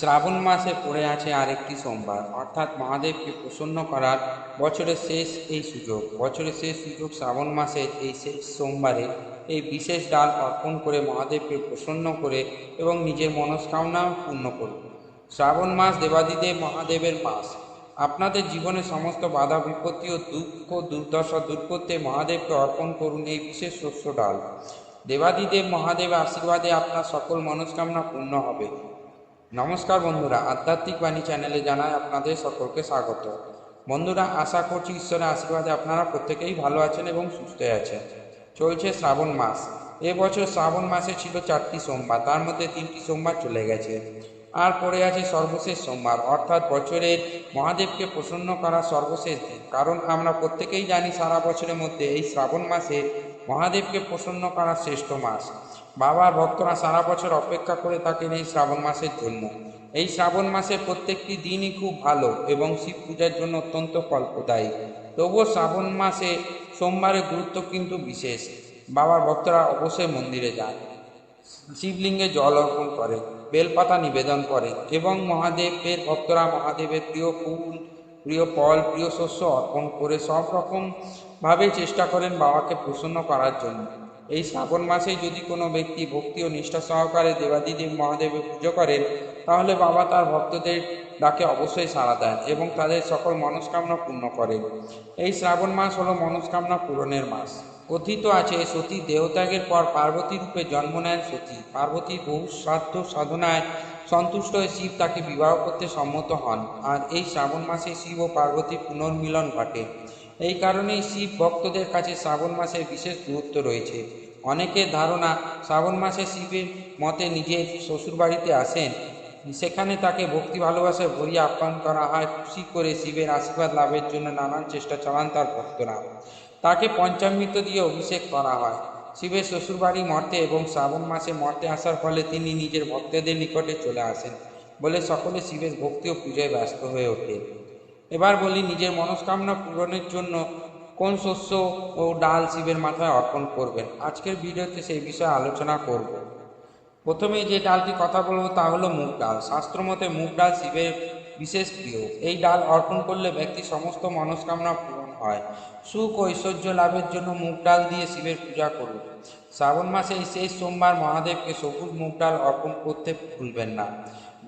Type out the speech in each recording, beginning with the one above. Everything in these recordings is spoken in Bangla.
শ্রাবণ মাসে পড়ে আছে আরেকটি সোমবার, অর্থাৎ মহাদেবকে প্রসন্ন করার বছরের শেষ এই সুযোগ। বছরের শেষ সুযোগ শ্রাবণ মাসের এই শেষ সোমবারে এই বিশেষ ডাল অর্পণ করে মহাদেবকে প্রসন্ন করে এবং নিজের মনস্কামনা পূর্ণ করুন। শ্রাবণ মাস দেবাদিদেব মহাদেবের মাস। আপনাদের জীবনের সমস্ত বাধা বিপত্তি ও দুঃখ দুর্দশা দূর করতে মহাদেবকে অর্পণ করুন এই বিশেষ শস্য ডাল। দেবাদিদেব মহাদেবের আশীর্বাদে আপনার সকল মনস্কামনা পূর্ণ হবে। নমস্কার বন্ধুরা, আধ্যাত্মিক বাণী চ্যানেলে জানাই আপনাদের সকলকে স্বাগত। বন্ধুরা, আশা করছি ঈশ্বরের আশীর্বাদে আপনারা প্রত্যেকেই ভালো আছেন এবং সুস্থ আছেন। চলছে শ্রাবণ মাস। এবছর শ্রাবণ মাসে ছিল 4টি সোমবার, তার মধ্যে 3টি সোমবার চলে গেছে। আর পড়ে আছে সর্বশেষ সোমবার, অর্থাৎ বছরের মহাদেবকে প্রসন্ন করা সর্বশেষ দিন। কারণ আমরা প্রত্যেকেই জানি সারা বছরের মধ্যে এই শ্রাবণ মাসে মহাদেবকে প্রসন্ন করা শ্রেষ্ঠ মাস। বাবার ভক্তরা সারা বছর অপেক্ষা করে থাকেন এই শ্রাবণ মাসের জন্য। এই শ্রাবণ মাসের প্রত্যেকটি দিনই খুব ভালো এবং শিব পূজার জন্য অত্যন্ত ফলপ্রদায়ী। তবুও শ্রাবণ মাসে সোমবারের গুরুত্ব কিন্তু বিশেষ। বাবার ভক্তরা অবশ্যই মন্দিরে যান, শিবলিঙ্গে জল অর্পণ করে, বেলপাতা নিবেদন করে এবং মহাদেবের ভক্তরা মহাদেবের প্রিয় ফুল, প্রিয় ফল, প্রিয় শস্য অর্পণ করে সব রকম ভাবে চেষ্টা করেন বাবাকে প্রসন্ন করার জন্য। এই শ্রাবণ মাসে যদি কোনো ব্যক্তি ভক্তি ও নিষ্ঠা সহকারে দেবাদিদেব মহাদেবের পুজো করেন, তাহলে বাবা তার ভক্তদের ডাকে অবশ্যই সাড়া দেন এবং তাদের সকল মনস্কামনা পূর্ণ করেন। এই শ্রাবণ মাস হলো মনস্কামনা পূরণের মাস। কথিত আছে, সতী দেহত্যাগের পর পার্বতী রূপে জন্ম নেন সতী। পার্বতীর বহু শ্রাদ্ধ সাধনায় সন্তুষ্ট হয়ে শিব তাকে বিবাহ করতে সম্মত হন। আর এই শ্রাবণ মাসে শিব ও পার্বতীর পুনর্মিলন ঘটে। এই কারণেই শিব ভক্তদের কাছে শ্রাবণ মাসের বিশেষ গুরুত্ব রয়েছে। অনেকের ধারণা শ্রাবণ মাসে শিবের মতে নিজের শ্বশুরবাড়িতে আসেন, সেখানে তাকে ভক্তি ভালোবাসায় ভরিয়ে আপ্যায়ন করা হয়। খুশি করে শিবের আশীর্বাদ লাভের জন্য নানান চেষ্টা চালান তার ভক্তরা। তাকে পঞ্চামৃত দিয়ে অভিষেক করা হয়। শিবের শ্বশুরবাড়ি মর্তে এবং শ্রাবণ মাসে মর্তে আসার ফলে তিনি নিজের ভক্তদের নিকটে চলে আসেন বলে সকলে শিবের ভক্তি ও পূজায় ব্যস্ত হয়ে ওঠে। এবার বলি, নিজের মনস্কামনা পূরণের জন্য কোন শস্য ও ডাল শিবের মাথায় অর্পণ করবেন। আজকের ভিডিওতে সেই বিষয়ে আলোচনা করব। প্রথমে যে ডালটি কথা বলবো তা হলো মুগ ডাল। শাস্ত্রমতে মুগ ডাল শিবের বিশেষ প্রিয়। এই ডাল অর্পণ করলে ব্যক্তির সমস্ত মনস্কামনা পূরণ হয়। সুখ ও ঐশ্বর্য লাভের জন্য মুগ ডাল দিয়ে শিবের পূজা করুন। শ্রাবণ মাসে এই শেষ সোমবার মহাদেবকে সবুজ মুগ ডাল অর্পণ করতে ভুলবেন না।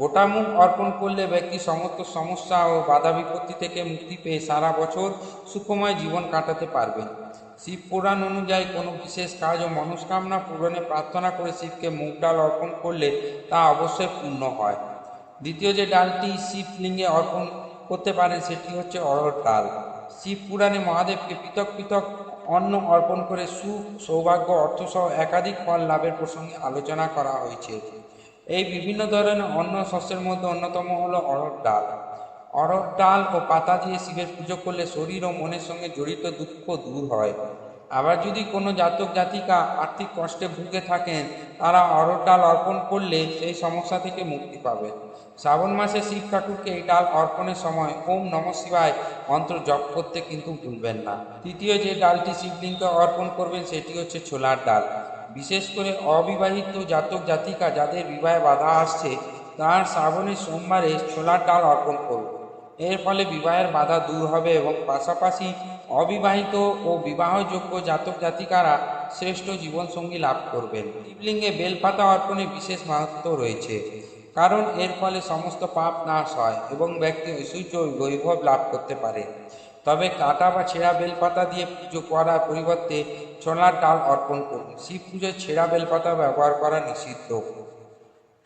গোটা মুগ অর্পণ করলে ব্যক্তি সমস্ত সমস্যা ও বাধা বিপত্তি থেকে মুক্তি পেয়ে সারা বছর সুখময় জীবন কাটাতে পারবেন। শিব পুরাণ অনুযায়ী কোনো বিশেষ কাজ ও মনস্কামনা পূরণে প্রার্থনা করে শিবকে মুগ ডাল অর্পণ করলে তা অবশ্যই পূর্ণ হয়। দ্বিতীয় যে ডালটি শিবলিঙ্গে অর্পণ করতে পারেন সেটি হচ্ছে অড়হর ডাল। শিব পুরাণে মহাদেবকে পৃথক পৃথক অন্ন অর্পণ করে সুখ, সৌভাগ্য, অর্থসহ একাধিক ফল লাভের প্রসঙ্গে আলোচনা করা হয়েছে। এই বিভিন্ন ধরনের অন্ন শস্যের মধ্যে অন্যতম হলো অড়হর ডাল। অড়হর ডাল ও পাতা দিয়ে শিবের পুজো করলে শরীর ও মনের সঙ্গে জড়িত দুঃখ দূর হয়। আবার যদি কোনো জাতক জাতিকা আর্থিক কষ্টে ভুগে থাকেন, তারা অড়হর ডাল অর্পণ করলে সেই সমস্যা থেকে মুক্তি পাবে। শ্রাবণ মাসে শিব ঠাকুরকে এই ডাল অর্পণের সময় ওম নমঃ শিবায় মন্ত্র জপ করতে কিন্তু ভুলবেন না। তৃতীয় যে ডালটি শিবলিঙ্গে অর্পণ করবেন সেটি হচ্ছে ছোলার ডাল। বিশেষ করে অবিবাহিত জাতক জাতিকা যাদের বিবাহে বাধা আসছে, তার শ্রাবণের সোমবারে ছোলার ডাল অর্পণ করুন। এর ফলে বিবাহের বাধা দূর হবে এবং পাশাপাশি অবিবাহিত ও বিবাহযোগ্য জাতক জাতিকারা শ্রেষ্ঠ জীবনসঙ্গী লাভ করবেন। শিবলিঙ্গে বেলপাতা অর্পণে বিশেষ মাহাত্ম্য রয়েছে, কারণ এর ফলে সমস্ত পাপ নাশ হয় এবং ব্যক্তি ঐশ্বর্য ও বৈভব লাভ করতে পারে। তবে কাটা বা ছেঁড়া বেলপাতা দিয়ে পুজো করার পরিবর্তে ছোলার ডাল অর্পণ করুন। শিব পুজোয় ছেঁড়া বেলপাতা ব্যবহার করা নিষিদ্ধ।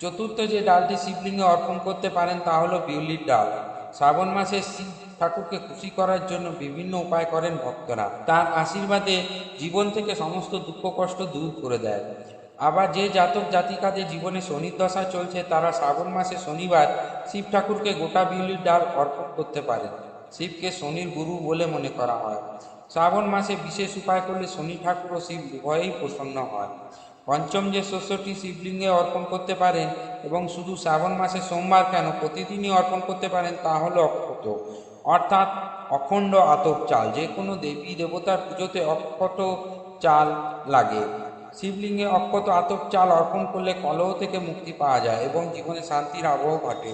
চতুর্থ যে ডালটি শিবলিঙ্গে অর্পণ করতে পারেন তা হলো বিউলির ডাল। শ্রাবণ মাসে শিব ঠাকুরকে খুশি করার জন্য বিভিন্ন উপায় করেন ভক্তরা। তার আশীর্বাদে জীবন থেকে সমস্ত দুঃখ কষ্ট দূর করে দেয়। আবার যে জাতক জাতিকাদের জীবনে শনির দশা চলছে, তারা শ্রাবণ মাসে শনিবার শিব ঠাকুরকে গোটা বিউলির ডাল অর্পণ করতে পারেন। শিবকে শনির গুরু বলে মনে করা হয়। শ্রাবণ মাসে বিশেষ উপায় করলে শনি ঠাকুর ও শিব উভয়েই প্রসন্ন হয়। পঞ্চম যে শস্যটি শিবলিঙ্গে অর্পণ করতে পারেন এবং শুধু শ্রাবণ মাসে সোমবার কেন, প্রতিদিনই অর্পণ করতে পারেন তা হলো অক্ষত, অর্থাৎ অখণ্ড আতপ চাল। যে কোনো দেবী দেবতার পুজোতে অক্ষত চাল লাগে। শিবলিঙ্গে অক্ষত আতপ চাল অর্পণ করলে কলহ থেকে মুক্তি পাওয়া যায় এবং জীবনে শান্তির আবহ ঘটে।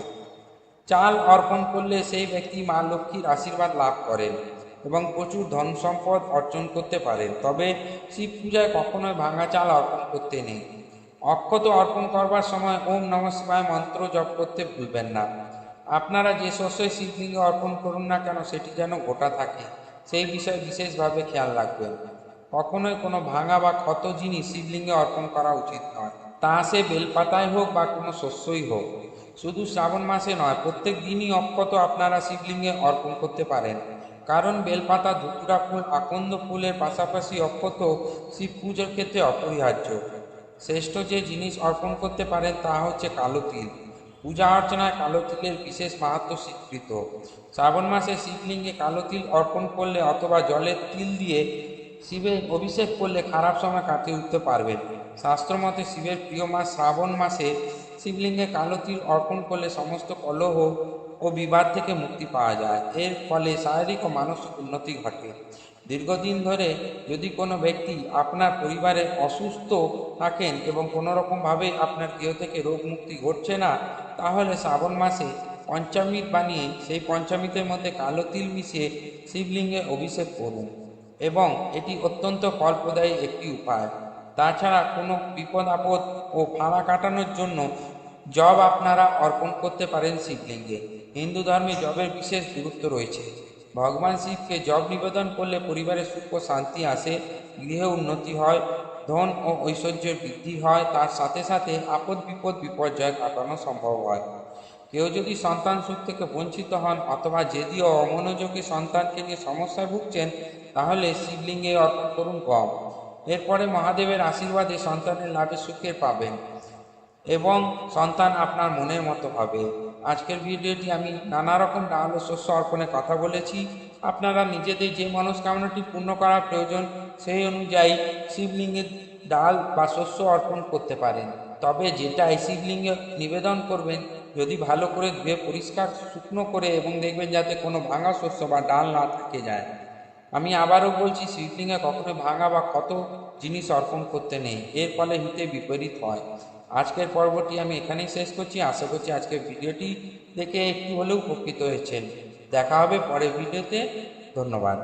চাল অর্পণ করলে সেই ব্যক্তি মা লক্ষ্মীর আশীর্বাদ লাভ করেন এবং প্রচুর ধন সম্পদ অর্জন করতে পারেন। তবে শিব পূজায় কখনোই ভাঙা চাল অর্পণ করতে নেই। অক্ষত অর্পণ করবার সময় ওম নমঃ শিবায় মন্ত্র জপ করতে ভুলবেন না। আপনারা যে শস্যই শিবলিঙ্গে অর্পণ করুন না কেন সেটি যেন গোটা থাকে, সেই বিষয়ে বিশেষভাবে খেয়াল রাখবেন। কখনোই কোনো ভাঙা বা ক্ষত জিনিস শিবলিঙ্গে অর্পণ করা উচিত নয়, তা সে বেলপাতায় হোক বা কোনো শস্যই হোক। শুধু শ্রাবণ মাসে নয়, প্রত্যেক দিনই অক্ষত আপনারা শিবলিঙ্গে অর্পণ করতে পারেন, কারণ বেলপাতা, ধুতুরা ফুল, আকন্দ ফুলের পাশাপাশি অক্ষত শিব পুজোর ক্ষেত্রে অপরিহার্য। শ্রেষ্ঠ যে জিনিস অর্পণ করতে পারেন তা হচ্ছে কালো তিল। পূজা অর্চনায় কালো তিলের বিশেষ মাহাত্ম্য স্বীকৃত। শ্রাবণ মাসে শিবলিঙ্গে কালো তিল অর্পণ করলে অথবা জলের তিল দিয়ে শিবের অভিষেক করলে খারাপ সময় কাটিয়ে উঠতে পারবেন। শাস্ত্রমতে শিবের প্রিয় মাস শ্রাবণ মাসে শিবলিঙ্গে কালো তিল অর্পণ করলে সমস্ত কলহ ও বিবাদ থেকে মুক্তি পাওয়া যায়। এর ফলে শারীরিক ও মানসিক উন্নতি ঘটে। দীর্ঘদিন ধরে যদি কোনো ব্যক্তি আপনার পরিবারে অসুস্থ থাকেন এবং কোনো রকমভাবে আপনার গৃহ থেকে রোগ মুক্তি ঘটছে না, তাহলে শ্রাবণ মাসে পঞ্চামৃত বানিয়ে সেই পঞ্চামৃতের মধ্যে কালো তিল মিশিয়ে শিবলিঙ্গে অভিষেক করুন এবং এটি অত্যন্ত ফলপ্রদায়ী একটি উপায়। তাছাড়া কোনো বিপদ আপদ ও ফাঁড়া কাটানোর জন্য জব আপনারা অর্পণ করতে পারেন শিবলিঙ্গে। হিন্দু ধর্মে জবের বিশেষ গুরুত্ব রয়েছে। ভগবান শিবকে জব নিবেদন করলে পরিবারে সুখ ও শান্তি আসে, গৃহে উন্নতি হয়, ধন ও ঐশ্বর্যের বৃদ্ধি হয়, তার সাথে সাথে আপদ বিপদ বিপর্যয় কাটানো সম্ভব হয়। কেউ যদি সন্তান সুখ থেকে বঞ্চিত হন অথবা জেদি ও অমনোযোগী সন্তানকে নিয়ে সমস্যায় ভুগছেন, তাহলে শিবলিঙ্গে অর্পণ করুন গম। এরপরে মহাদেবের আশীর্বাদে সন্তানের লাভের সুখের পাবেন এবং সন্তান আপনার মনের মতো হবে। আজকের ভিডিওটি আমি নানা রকম ডাল ও শস্য অর্পণের কথা বলেছি। আপনারা নিজেদের যে মনস্কামনাটি পূর্ণ করা প্রয়োজন সেই অনুযায়ী শিবলিঙ্গের ডাল বা শস্য অর্পণ করতে পারেন। তবে যেটাই শিবলিঙ্গে নিবেদন করবেন, যদি ভালো করে ধুয়ে পরিষ্কার শুকনো করে এবং দেখবেন যাতে কোনো ভাঙা শস্য বা ডাল না থেকে যায়। আমি আবারও বলছি, শিবলিঙ্গে কখনো ভাঙা বা ক্ষত জিনিস অর্পণ করতে নেই, এর ফলে হিতে বিপরীত হয়। আজকের পর্বটি আমি এখানেই শেষ করছি। আশা করছি আজকের ভিডিওটি দেখে একটু হলেও উপকৃত হয়েছেন। দেখা হবে পরের ভিডিওতে। ধন্যবাদ।